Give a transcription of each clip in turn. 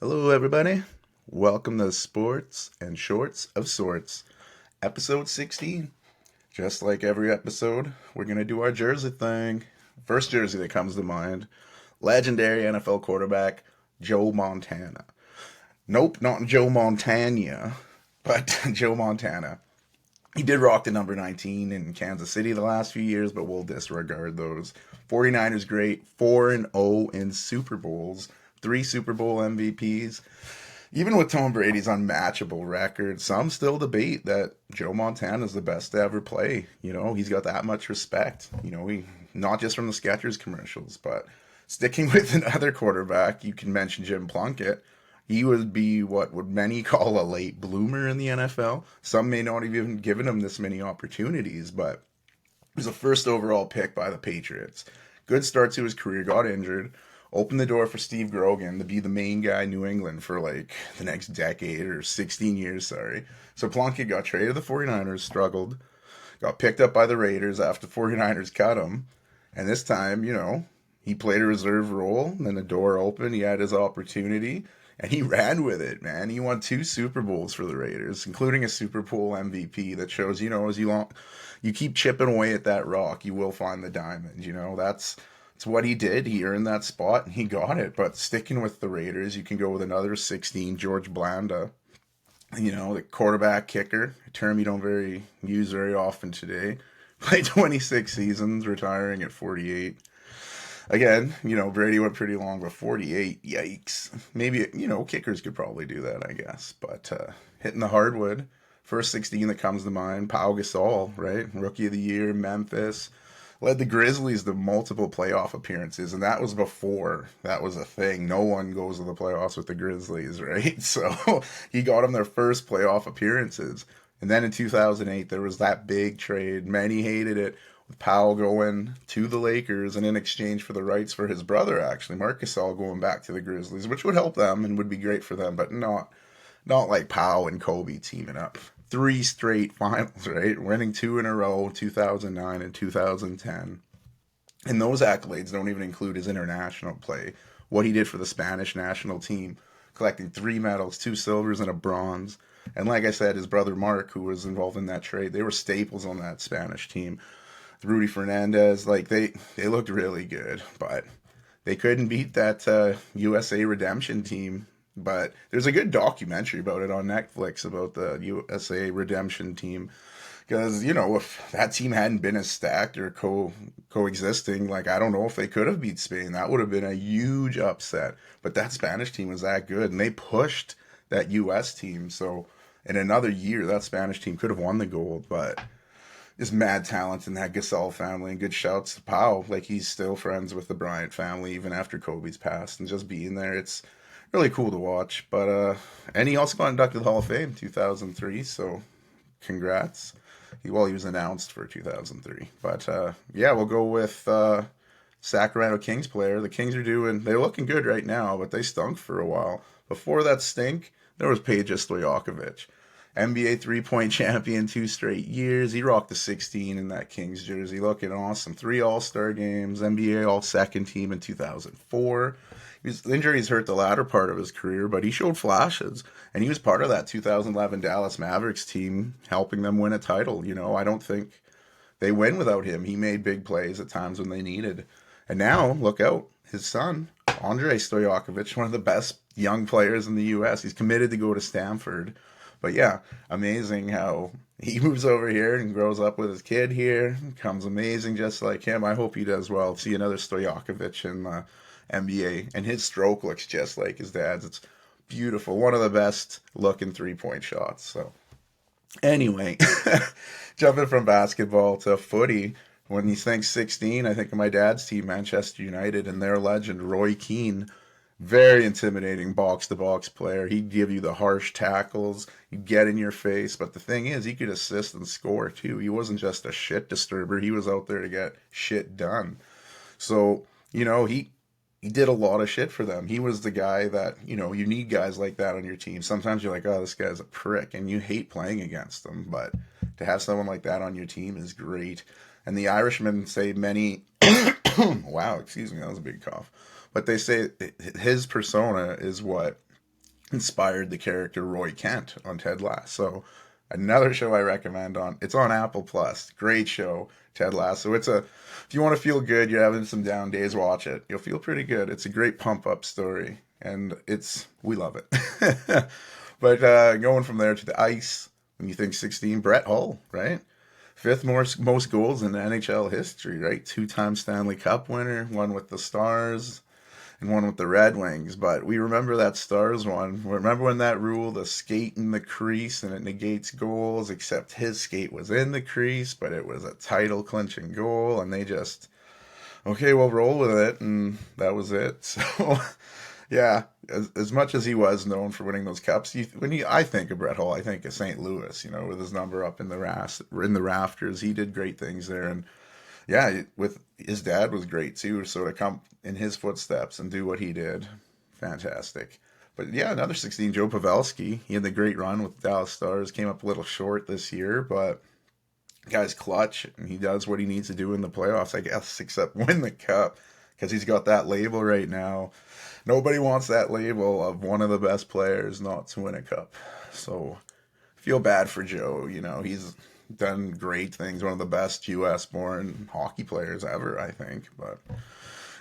Hello, everybody. Welcome to Sports and Shorts of Sorts, episode 16. Just like every episode, we're going to do our jersey thing. First jersey that comes to mind, legendary NFL quarterback, Joe Montana. Nope, not Joe Montana, but Joe Montana. He did rock the number 19 in Kansas City the last few years, but we'll disregard those. 49ers great, 4-0 in Super Bowls, 3 Super Bowl MVPs. Even with Tom Brady's unmatchable record, some still debate that Joe Montana is the best to ever play. He's got that much respect. He not just from the Skechers commercials, but sticking with another quarterback, you can mention Jim Plunkett. He would be what would many call a late bloomer in the NFL. Some may not have even given him this many opportunities, but he was a first overall pick by the Patriots. Good start to his career, got injured, opened the door for Steve Grogan to be the main guy in New England for like the next decade or 16 years, sorry. So Plunkett got traded to the 49ers, struggled, got picked up by the Raiders after the 49ers cut him. And this time, he played a reserve role, and then the door opened, he had his opportunity, and he ran with it, man. He won 2 Super Bowls for the Raiders, including a Super Bowl MVP that shows, as you keep chipping away at that rock, you will find the diamond. That's what he did. He earned that spot and he got it. But sticking with the Raiders, you can go with another 16, George Blanda. The quarterback kicker, a term you don't use very often today. Played 26 seasons, retiring at 48. Again, Brady went pretty long, but 48, yikes. Maybe, kickers could probably do that, I guess. But hitting the hardwood, first 16 that comes to mind, Pau Gasol, right? Rookie of the Year, Memphis. Led the Grizzlies to multiple playoff appearances, and that was before that was a thing. No one goes to the playoffs with the Grizzlies, right? So he got them their first playoff appearances. And then in 2008, there was that big trade. Many hated it, with Powell going to the Lakers, and in exchange for the rights for his brother, actually, Marc Gasol going back to the Grizzlies, which would help them and would be great for them, but not like Powell and Kobe teaming up. 3 straight finals, right? Winning 2 in a row, 2009 and 2010. And those accolades don't even include his international play. What he did for the Spanish national team, collecting 3 medals, 2 silvers and a bronze. And like I said, his brother Mark, who was involved in that trade, they were staples on that Spanish team. Rudy Fernandez, like they looked really good, but they couldn't beat that USA redemption team. But there's a good documentary about it on Netflix about the USA redemption team. Because, if that team hadn't been as stacked or coexisting, like, I don't know if they could have beat Spain. That would have been a huge upset. But that Spanish team was that good, and they pushed that US team. So, in another year, that Spanish team could have won the gold. But just mad talent in that Gasol family, and good shouts to Pau. Like, he's still friends with the Bryant family, even after Kobe's passed. And just being there, it's really cool to watch. But and he also got inducted to the Hall of Fame in 2003, so congrats. He was announced for 2003. But yeah, we'll go with Sacramento Kings player. The Kings they're looking good right now, but they stunk for a while. Before that stink, there was Peja Stojakovic. NBA three-point champion 2 straight years. He rocked the 16 in that Kings jersey, looking awesome. 3 All-Star games, NBA All-Second team in 2004. His injuries hurt the latter part of his career, but he showed flashes. And he was part of that 2011 Dallas Mavericks team, helping them win a title. I don't think they win without him. He made big plays at times when they needed. And now, look out, his son, Andrei Stojakovic, one of the best young players in the U.S. He's committed to go to Stanford. But yeah, amazing how he moves over here and grows up with his kid here. Becomes amazing just like him. I hope he does well. See another Stojakovic in the NBA. And his stroke looks just like his dad's. It's beautiful. One of the best looking 3-point shots. So anyway, jumping from basketball to footy. When you think 16, I think of my dad's team, Manchester United, and their legend, Roy Keane. Very intimidating box-to-box player. He'd give you the harsh tackles. He'd get in your face. But the thing is, he could assist and score, too. He wasn't just a shit disturber. He was out there to get shit done. So, he did a lot of shit for them. He was the guy that, you need guys like that on your team. Sometimes you're like, oh, this guy's a prick, and you hate playing against him. But to have someone like that on your team is great. And the Irishmen say many... wow, excuse me, that was a big cough. But they say his persona is what inspired the character Roy Kent on Ted Lasso. Another show I recommend it's on Apple Plus. Great show, Ted Lasso. If you want to feel good, you're having some down days, watch it. You'll feel pretty good. It's a great pump up story, and we love it. But going from there to the ice, when you think 16, Brett Hull, right? Fifth most goals in NHL history, right? Two-time Stanley Cup winner, one with the Stars and one with the Red Wings. But we remember that Stars one. Remember when that rule, the skate in the crease and it negates goals, except his skate was in the crease, but it was a title clinching goal, and they just, okay, we'll roll with it, and that was it. So, yeah, as much as he was known for winning those cups, I think of Brett Hull, I think of St. Louis, with his number up in the rafters. He did great things there, and yeah, with his dad was great too. So to come in his footsteps and do what he did, fantastic. But yeah, another 16, Joe Pavelski. He had the great run with the Dallas Stars. Came up a little short this year, but guy's clutch, and he does what he needs to do in the playoffs, I guess, except win the cup because he's got that label right now. Nobody wants that label of one of the best players not to win a cup. So feel bad for Joe. He's done great things. One of the best U.S. born hockey players ever, I think. But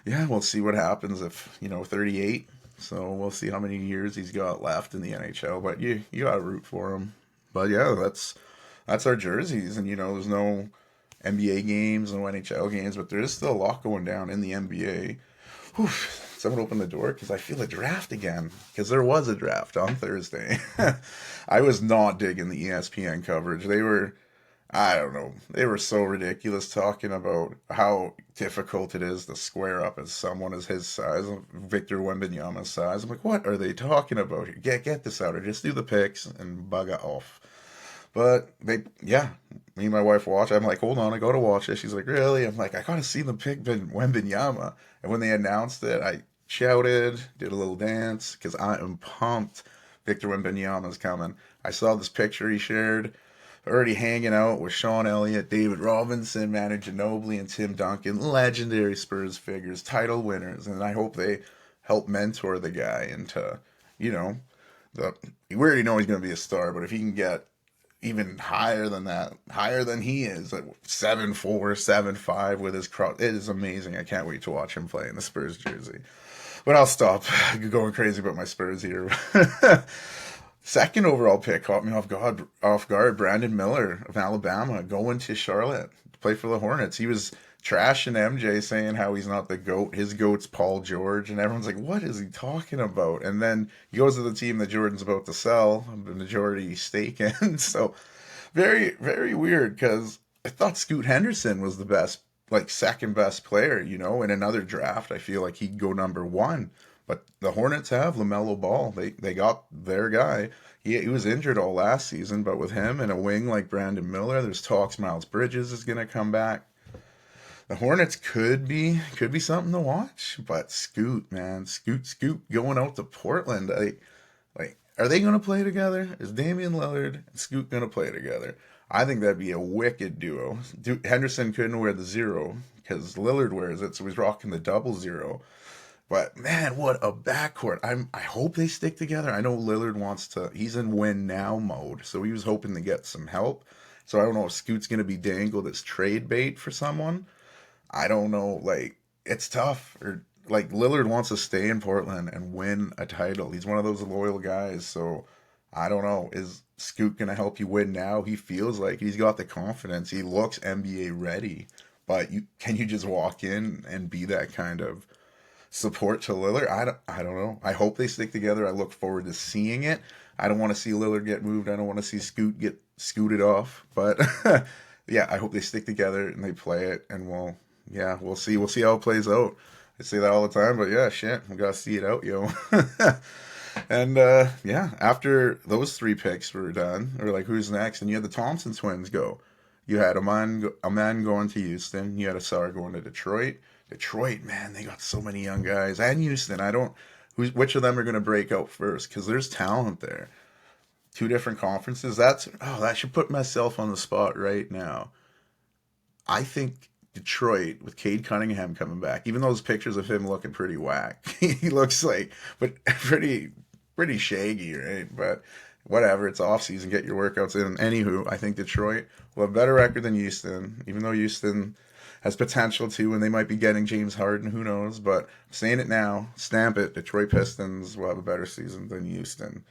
yeah, we'll see what happens if 38. So we'll see how many years he's got left in the NHL. But you gotta root for him. But yeah, that's our jerseys, and there's no NBA games, no NHL games, but there is still a lot going down in the NBA. Whew, someone opened the door because I feel a draft again. Because there was a draft on Thursday. I was not digging the ESPN coverage. I don't know, they were so ridiculous talking about how difficult it is to square up as someone as his size, Victor Wembanyama's size. I'm like, what are they talking about here? Get this out, or just do the picks and bug it off. But me and my wife watch. I'm like, hold on, I gotta watch it. She's like, really? I'm like, I gotta see them pick Wembanyama. And when they announced it, I shouted, did a little dance because I am pumped. Victor Wembanyama's coming. I saw this picture he shared, already hanging out with Sean Elliott, David Robinson, Manu Ginobili, and Tim Duncan, legendary Spurs figures, title winners, and I hope they help mentor the guy into, you know, we already know he's going to be a star, but if he can get even higher than that, higher than he is, like 7'4", 7'5" with his crowd, it is amazing. I can't wait to watch him play in the Spurs jersey. But I'll stop going crazy about my Spurs here. Second overall pick caught me off guard. Brandon Miller of Alabama going to Charlotte to play for the Hornets. He was trashing MJ, saying how he's not the GOAT. His GOAT's Paul George. And everyone's like, what is he talking about? And then he goes to the team that Jordan's about to sell, the majority stake in. So very, very weird, because I thought Scoot Henderson was the best, like second best player, in another draft. I feel like he'd go number one. But the Hornets have LaMelo Ball. They got their guy. He was injured all last season, but with him and a wing like Brandon Miller, there's talks Miles Bridges is going to come back. The Hornets could be something to watch, but Scoot, man, Scoot going out to Portland. Are they going to play together? Is Damian Lillard and Scoot going to play together? I think that'd be a wicked duo. Henderson couldn't wear the 0 because Lillard wears it, so he's rocking the 00. But man, what a backcourt. I hope they stick together. I know Lillard he's in win now mode, so he was hoping to get some help. So I don't know if Scoot's going to be dangled as trade bait for someone. I don't know. It's tough. Or Lillard wants to stay in Portland and win a title. He's one of those loyal guys. So I don't know. Is Scoot going to help you win now? He feels like he's got the confidence. He looks NBA ready. But can you just walk in and be that kind of support to Lillard? I don't know. I hope they stick together. I look forward to seeing it. I don't want to see Lillard get moved. I don't want to see Scoot get scooted off. But yeah, I hope they stick together and they play it, and we'll see. We'll see how it plays out. I say that all the time, but yeah, shit, we gotta see it out, yo. And yeah, after those 3 picks were done, or who's next? And you had the Thompson twins go. You had a man going to Houston. You had Asar going to Detroit. Detroit, man, they got so many young guys. And Houston, which of them are going to break out first? Because there's talent there. 2 different conferences. That should put myself on the spot right now. I think Detroit, with Cade Cunningham coming back, even those pictures of him looking pretty whack, he looks but pretty pretty shaggy, right? But whatever, it's off season. Get your workouts in. Anywho, I think Detroit will have a better record than Houston, even though Houston has potential too, and they might be getting James Harden. Who knows? But I'm saying it now, stamp it. Detroit Pistons will have a better season than Houston.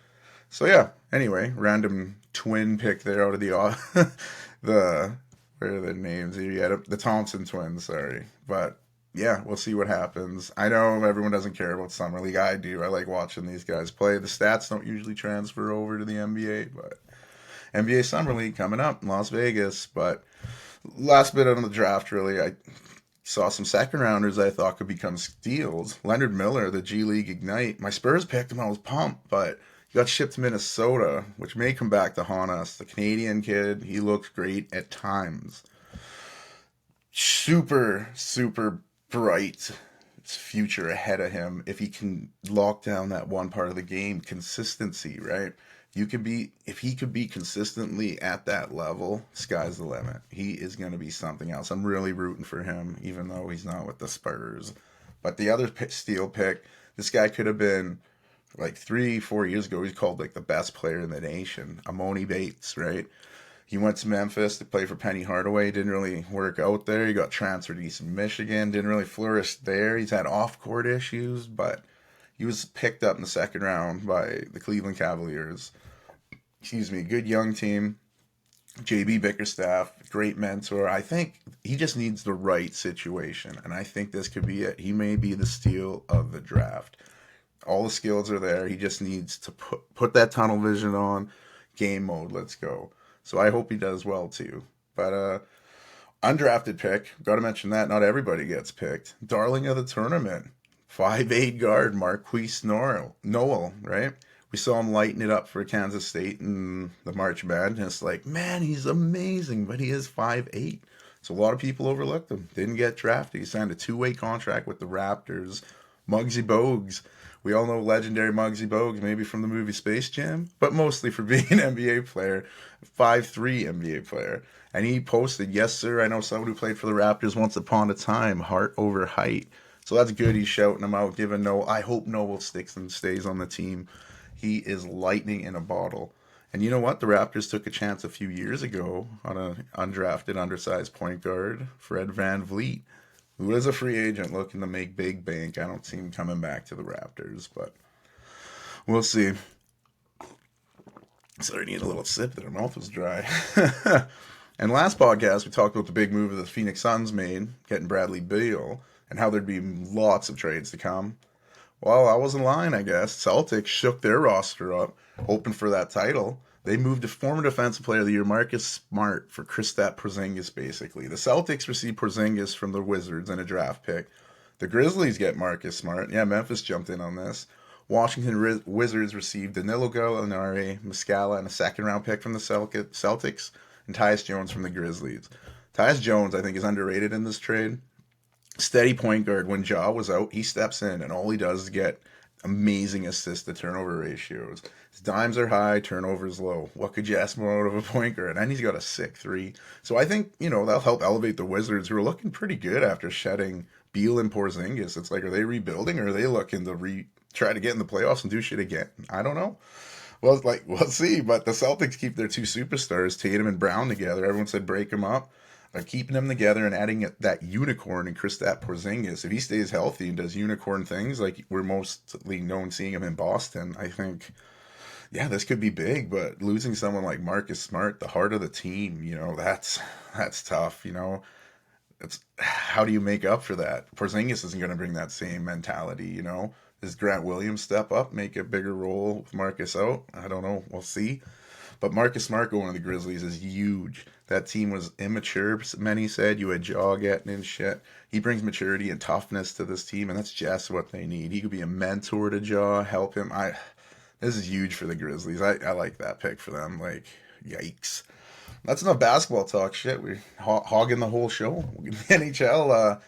So yeah. Anyway, random twin pick there out of the the where are their names? You had the Thompson twins. Sorry, but yeah, we'll see what happens. I know everyone doesn't care about summer league. I do. I like watching these guys play. The stats don't usually transfer over to the NBA, but NBA summer league coming up in Las Vegas. But last bit on the draft, really, I saw some second rounders I thought could become steals. Leonard Miller, the G League Ignite. My Spurs picked him. I was pumped, but he got shipped to Minnesota, which may come back to haunt us. The Canadian kid, he looks great at times. Super, super bright future ahead of him if he can lock down that one part of the game, consistency, right? You could be if he could be consistently at that level, sky's the limit. He is going to be something else. I'm really rooting for him, even though he's not with the Spurs. But the other steal pick, this guy could have been like 3, 4 years ago. He's called like the best player in the nation, Amoni Bates, right? He went to Memphis to play for Penny Hardaway. Didn't really work out there. He got transferred to Eastern Michigan. Didn't really flourish there. He's had off-court issues, but he was picked up in the second round by the Cleveland Cavaliers. Excuse me, good young team. JB Bickerstaff, great mentor. I think he just needs the right situation, and I think this could be it. He may be the steal of the draft. All the skills are there. He just needs to put that tunnel vision on. Game mode, let's go. So I hope he does well too. But undrafted pick, got to mention that not everybody gets picked. Darling of the tournament, 5'8" guard Marquise Noel, right? We saw him lighting it up for Kansas State in the March Madness. Like, man, he's amazing, but he is 5'8". So a lot of people overlooked him. Didn't get drafted. He signed a 2-way contract with the Raptors. Muggsy Bogues. We all know legendary Muggsy Bogues, maybe from the movie Space Jam, but mostly for being an NBA player, 5'3" NBA player. And he posted, yes, sir, I know someone who played for the Raptors once upon a time, heart over height. So that's good. He's shouting him out, giving Noel. I hope Noel sticks and stays on the team. He is lightning in a bottle. And you know what? The Raptors took a chance a few years ago on an undrafted, undersized point guard, Fred Van Vliet, who is a free agent looking to make big bank. I don't see him coming back to the Raptors, but we'll see. Sorry, I need a little sip there. My mouth was dry. And last podcast, we talked about the big move that the Phoenix Suns made, getting Bradley Beal, and how there'd be lots of trades to come. Well, I wasn't lying, I guess. Celtics shook their roster up, hoping for that title. They moved to former Defensive Player of the Year Marcus Smart for Kristaps Porzingis, basically. The Celtics received Porzingis from the Wizards in a draft pick. The Grizzlies get Marcus Smart. Yeah, Memphis jumped in on this. Washington Wizards received Danilo Gallinari, Muscala, and a second-round pick from the Celtics, and Tyus Jones from the Grizzlies. Tyus Jones, I think, is underrated in this trade. Steady point guard. When Ja was out, he steps in, and all he does is get amazing assist to turnover ratios. His dimes are high, turnovers low. What could you ask more out of a point guard? And he's got a sick 3. So I think, that'll help elevate the Wizards, who are looking pretty good after shedding Beal and Porzingis. It's like, are they rebuilding, or are they looking to try to get in the playoffs and do shit again? I don't know. Well, we'll see. But the Celtics keep their 2 superstars, Tatum and Brown, together. Everyone said break them up. By keeping them together and adding that unicorn in Kristaps Porzingis, if he stays healthy and does unicorn things like we're mostly known seeing him in Boston, I think, yeah, this could be big. But losing someone like Marcus Smart, the heart of the team, that's tough. It's how do you make up for that? Porzingis isn't going to bring that same mentality. Does Grant Williams step up, make a bigger role with Marcus out? I don't know. We'll see. But Marcus Smart going to the Grizzlies is huge. That team was immature, many said. You had Ja getting in shit. He brings maturity and toughness to this team, and that's just what they need. He could be a mentor to Ja, help him. This is huge for the Grizzlies. I like that pick for them. Like, yikes. That's enough basketball talk. Shit, we're hogging the whole show. The NHL,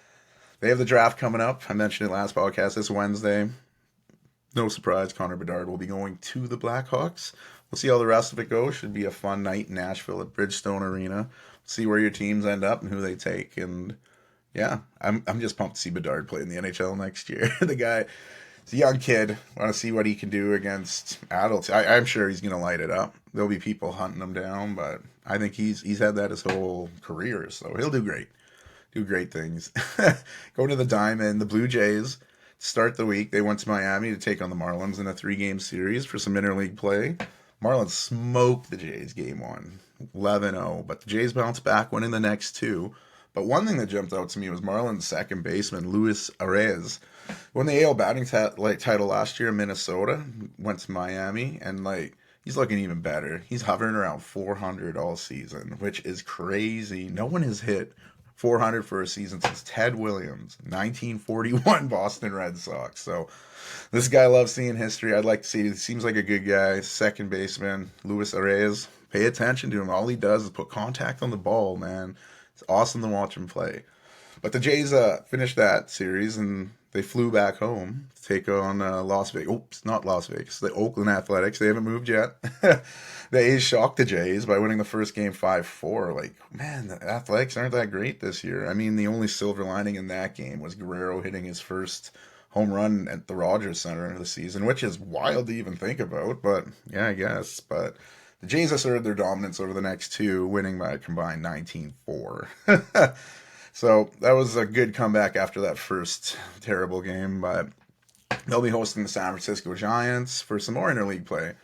they have the draft coming up. I mentioned it last podcast. This Wednesday. No surprise, Connor Bedard will be going to the Blackhawks. We'll see how the rest of it goes. Should be a fun night in Nashville at Bridgestone Arena. See where your teams end up and who they take. And yeah, I'm just pumped to see Bedard play in the NHL next year. The guy, He's a young kid. Want to see what he can do against adults. I'm sure he's going to light it up. There'll be people hunting him down, but I think he's had that his whole career, so he'll do great. Do great things. Go to the Diamond, the Blue Jays. Start the week. They went to Miami to take on the Marlins in a 3-game series for some interleague play. Marlins smoked the Jays game one, 11-0, but the Jays bounced back, winning the next two. But one thing that jumped out to me was Marlins second baseman Luis Arraez. Won the AL batting title last year in Minnesota, went to Miami, and he's looking even better. He's hovering around 400 all season, which is crazy. No one has hit 400 for a season since Ted Williams, 1941 Boston Red Sox. So this guy loves seeing history. I'd like to see. He seems like a good guy. Second baseman, Luis Arraez. Pay attention to him. All he does is put contact on the ball, man. It's awesome to watch him play. But the Jays finished that series and they flew back home to take on Las Vegas. Oops, not Las Vegas. The Oakland Athletics. They haven't moved yet. The A's shocked the Jays by winning the first game 5-4. Like, man, the Athletics aren't that great this year. I mean, the only silver lining in that game was Guerrero hitting his first home run at the Rogers Center of the season, which is wild to even think about. But, yeah, I guess. But the Jays asserted their dominance over the next two, winning by a combined 19-4. So that was a good comeback after that first terrible game, but they'll be hosting the San Francisco Giants for some more interleague play.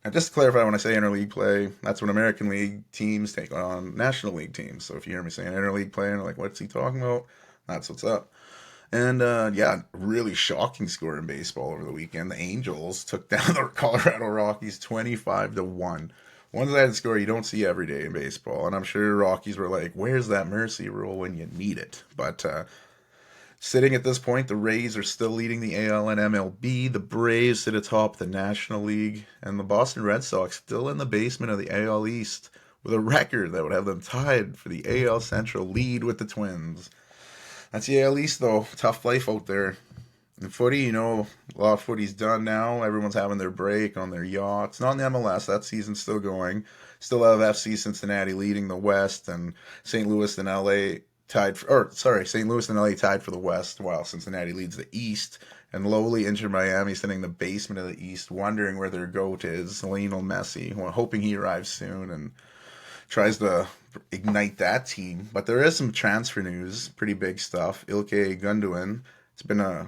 And just to clarify, when I say interleague play, that's when American League teams take on National League teams. So if you hear me saying interleague play and you're like, what's he talking about? That's what's up. And yeah, really shocking score in baseball over the weekend. The Angels took down the Colorado Rockies 25-1. One-sided score you don't see every day in baseball, and I'm sure Rockies were like, where's that mercy rule when you need it? But sitting at this point, the Rays are still leading the AL and MLB. The Braves sit atop the National League, and the Boston Red Sox still in the basement of the AL East with a record that would have them tied for the AL Central lead with the Twins. That's the AL East, though. Tough life out there. In footy, a lot of footy's done now. Everyone's having their break on their yachts. Not in the MLS. That season's still going. Still have FC Cincinnati leading the West, and St. Louis and LA St. Louis and LA tied for the West, while Cincinnati leads the East. And lowly injured Miami sitting in the basement of the East, wondering where their GOAT is, Lionel Messi, hoping he arrives soon and tries to ignite that team. But there is some transfer news, pretty big stuff. Ilkay Gundogan, it's been a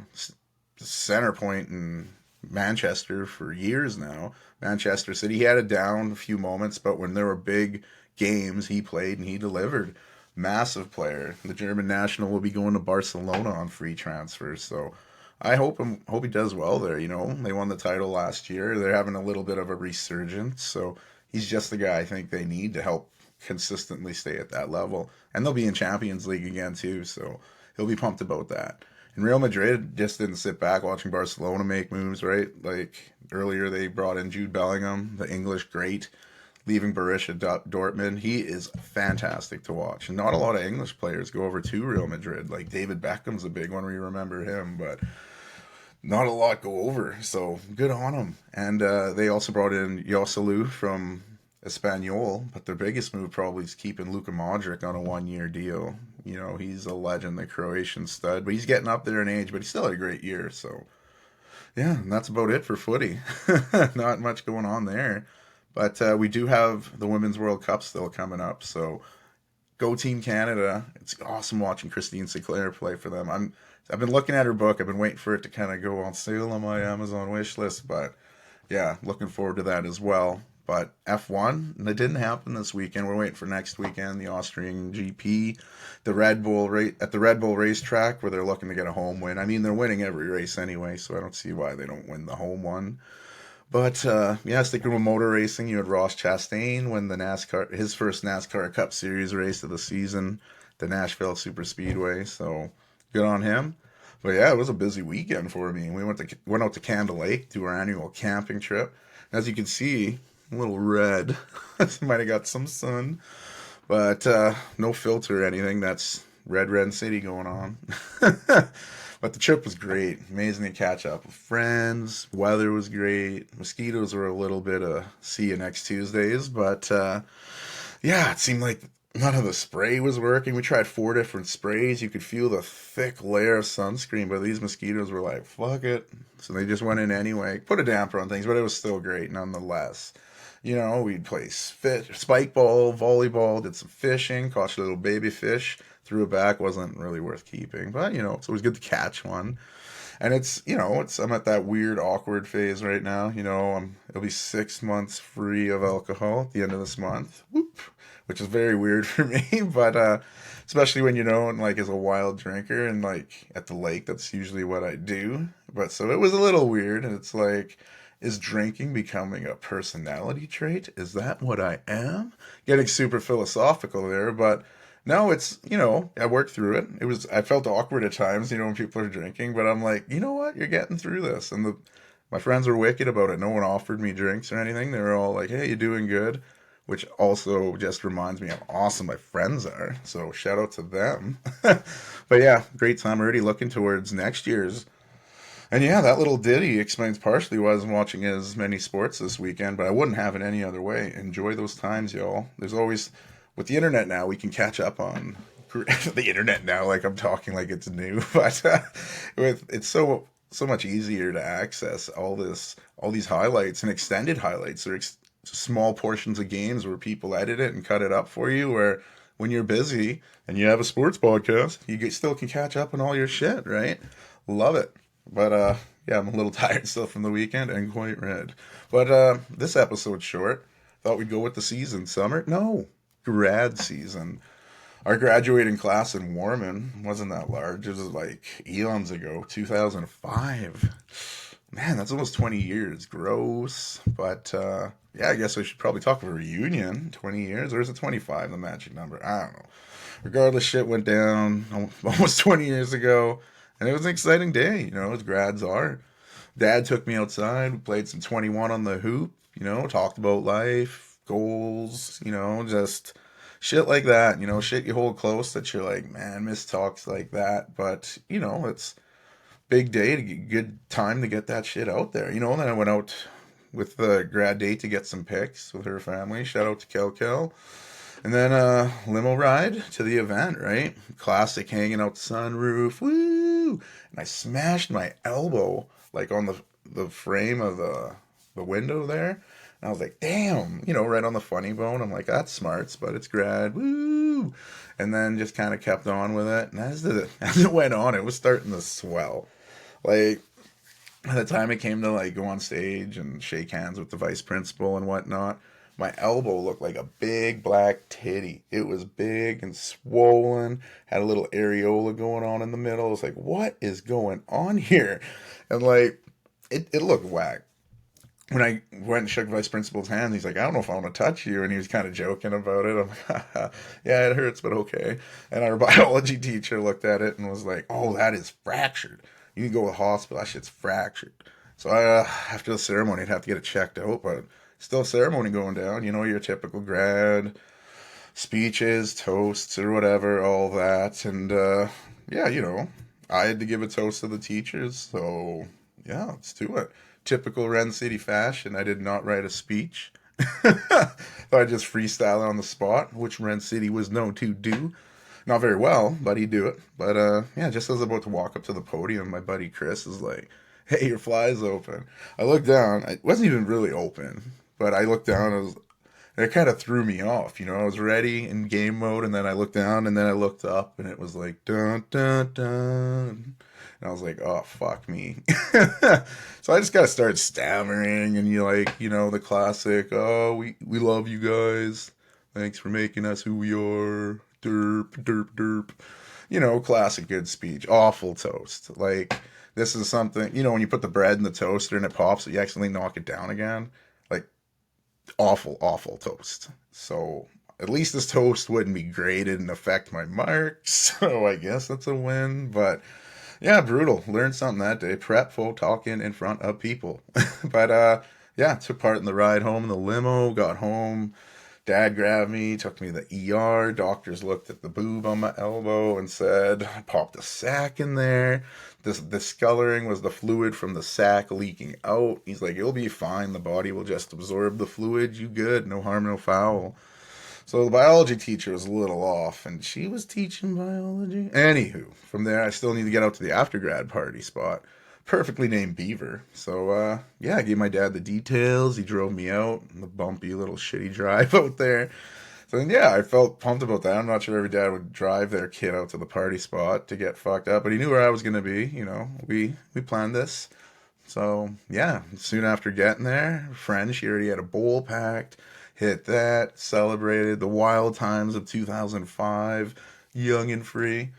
center point in Manchester for years now. Manchester City, he had a down a few moments, but when there were big games, he played and he delivered. Massive player. The German national will be going to Barcelona on free transfer, so I hope he does well there. They won the title last year. They're having a little bit of a resurgence, so he's just the guy I think they need to help consistently stay at that level. And they'll be in Champions League again too, so he'll be pumped about that. And Real Madrid just didn't sit back watching Barcelona make moves, right? Like earlier they brought in Jude Bellingham, the English great, leaving Borussia Dortmund. He is fantastic to watch. And not a lot of English players go over to Real Madrid. Like David Beckham's a big one, we remember him, but not a lot go over. So good on him. And they also brought in Joselu from Espanyol, but their biggest move probably is keeping Luka Modric on a 1-year deal. He's a legend, the Croatian stud, but he's getting up there in age, but he still had a great year. So yeah, and that's about it for footy. Not much going on there. But we do have the Women's World Cup still coming up, so go Team Canada. It's awesome watching Christine Sinclair play for them. I've been looking at her book. I've been waiting for it to kind of go on sale on my Amazon wish list, but yeah, looking forward to that as well. But F1, it didn't happen this weekend. We're waiting for next weekend, the Austrian GP, the Red Bull at the Red Bull racetrack where they're looking to get a home win. I mean, they're winning every race anyway, so I don't see why they don't win the home one. But yeah, sticking with motor racing, you had Ross Chastain win his first NASCAR Cup Series race of the season, the Nashville Super Speedway. So good on him. But yeah, it was a busy weekend for me. We went out to Candle Lake to our annual camping trip. As you can see, a little red. Might have got some sun, but no filter or anything. That's Red City going on. But the trip was great. Amazing to catch up with friends. Weather was great. Mosquitoes were a little bit see you next Tuesdays. But yeah, it seemed like none of the spray was working. We tried 4 different sprays. You could feel the thick layer of sunscreen, but these mosquitoes were like, fuck it. So they just went in anyway. Put a damper on things, but it was still great nonetheless. We'd play spike ball, volleyball, did some fishing, caught a little baby fish, threw it back, wasn't really worth keeping. But, it's always good to catch one. And I'm at that weird, awkward phase right now. It'll be 6 months free of alcohol at the end of this month. Whoop, which is very weird for me, but especially when like as a wild drinker and like at the lake, that's usually what I do. But so it was a little weird, and it's like, is drinking becoming a personality trait? Is that what I am? Getting super philosophical there, but no, I worked through it. I felt awkward at times, when people are drinking, but I'm like, you know what? You're getting through this. And my friends were wicked about it. No one offered me drinks or anything. They were all like, hey, you doing good? Which also just reminds me how awesome my friends are. So shout out to them. But yeah, great time already looking towards next year's. And yeah, that little ditty explains partially why I wasn't watching as many sports this weekend, but I wouldn't have it any other way. Enjoy those times, y'all. There's always, with the internet now, we can catch up on the internet now, like I'm talking like it's new, but it's so much easier to access all these highlights and extended highlights. They're small portions of games where people edit it and cut it up for you, where when you're busy and you have a sports podcast, still can catch up on all your shit, right? Love it. But yeah, I'm a little tired still from the weekend and quite red. But this episode's short. Thought we'd go with the season. Summer? No. Grad season. Our graduating class in Warman wasn't that large. It was like eons ago, 2005. Man, that's almost 20 years. Gross. But yeah, I guess we should probably talk of a reunion. 20 years? Or is it 25, the magic number? I don't know. Regardless, shit went down almost 20 years ago. And it was an exciting day, as grads are. Dad took me outside. We played some 21 on the hoop, talked about life, goals, just shit like that. Shit you hold close that you're like, man, miss talks like that. But, it's big day, good time to get that shit out there. And then I went out with the grad date to get some pics with her family. Shout out to Kel. And then limo ride to the event, right? Classic hanging out sunroof, woo! And I smashed my elbow like on the frame of the window there. And I was like, damn, right on the funny bone. I'm like, that's smarts, but it's grad, woo! And then just kind of kept on with it. And as it went on, it was starting to swell. Like, by the time it came to like go on stage and shake hands with the vice principal and whatnot, my elbow looked like a big black titty. It was big and swollen, had a little areola going on in the middle. I was like, what is going on here? And like, it looked whack. When I went and shook vice principal's hand, he's like, I don't know if I want to touch you. And he was kind of joking about it. I'm like, yeah, it hurts, but okay. And our biology teacher looked at it and was like, oh, that is fractured. You can go to the hospital. That shit's fractured. So after the ceremony, I'd have to get it checked out, but still ceremony going down, your typical grad speeches, toasts, or whatever, all that. And yeah, I had to give a toast to the teachers. So yeah, let's do it. Typical Ren City fashion. I did not write a speech. I just freestyle on the spot, which Ren City was known to do. Not very well, but he'd do it. But yeah, just as I was about to walk up to the podium, my buddy Chris is like, hey, your fly's open. I looked down. It wasn't even really open. But I looked down, and it kind of threw me off. I was ready in game mode, and then I looked down, and then I looked up, and it was like, dun, dun, dun. And I was like, oh, fuck me. So I just got to start stammering, and the classic, oh, we love you guys. Thanks for making us who we are. Derp, derp, derp. Classic good speech. Awful toast. Like, this is something, when you put the bread in the toaster and it pops, you accidentally knock it down again. Like, awful, awful toast. So at least this toast wouldn't be graded and affect my marks. So I guess that's a win. But yeah, brutal. Learned something that day. Prepful talking in front of people. But yeah, took part in the ride home in the limo. Got home. Dad grabbed me, took me to the ER. Doctors looked at the boob on my elbow and said, I popped a sac in there. This discoloring was the fluid from the sac leaking out. He's like, you'll be fine. The body will just absorb the fluid. You good. No harm, no foul. So the biology teacher was a little off, and she was teaching biology. Anywho, from there, I still need to get out to the after grad party spot, perfectly named Beaver. So yeah, I gave my dad the details. He drove me out on the bumpy little shitty drive out there. So yeah, I felt pumped about that. I'm not sure every dad would drive their kid out to the party spot to get fucked up, but he knew where I was gonna be. We planned this. So yeah, soon after getting there, friend, she already had a bowl packed. Hit that, celebrated the wild times of 2005, young and free.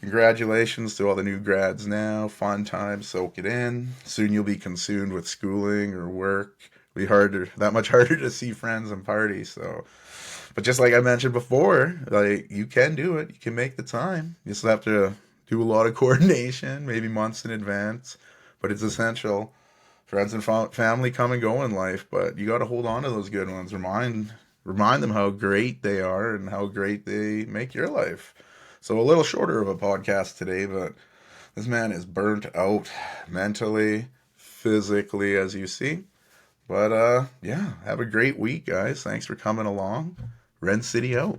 Congratulations to all the new grads now. Fun time, soak it in. Soon you'll be consumed with schooling or work. It'll be harder, that much harder to see friends and parties. So, but just like I mentioned before, like you can do it. You can make the time. You just have to do a lot of coordination, maybe months in advance. But it's essential. Friends and family come and go in life, but you got to hold on to those good ones. Remind them how great they are and how great they make your life. So a little shorter of a podcast today, but this man is burnt out mentally, physically, as you see. But yeah, have a great week, guys. Thanks for coming along. Ren City out.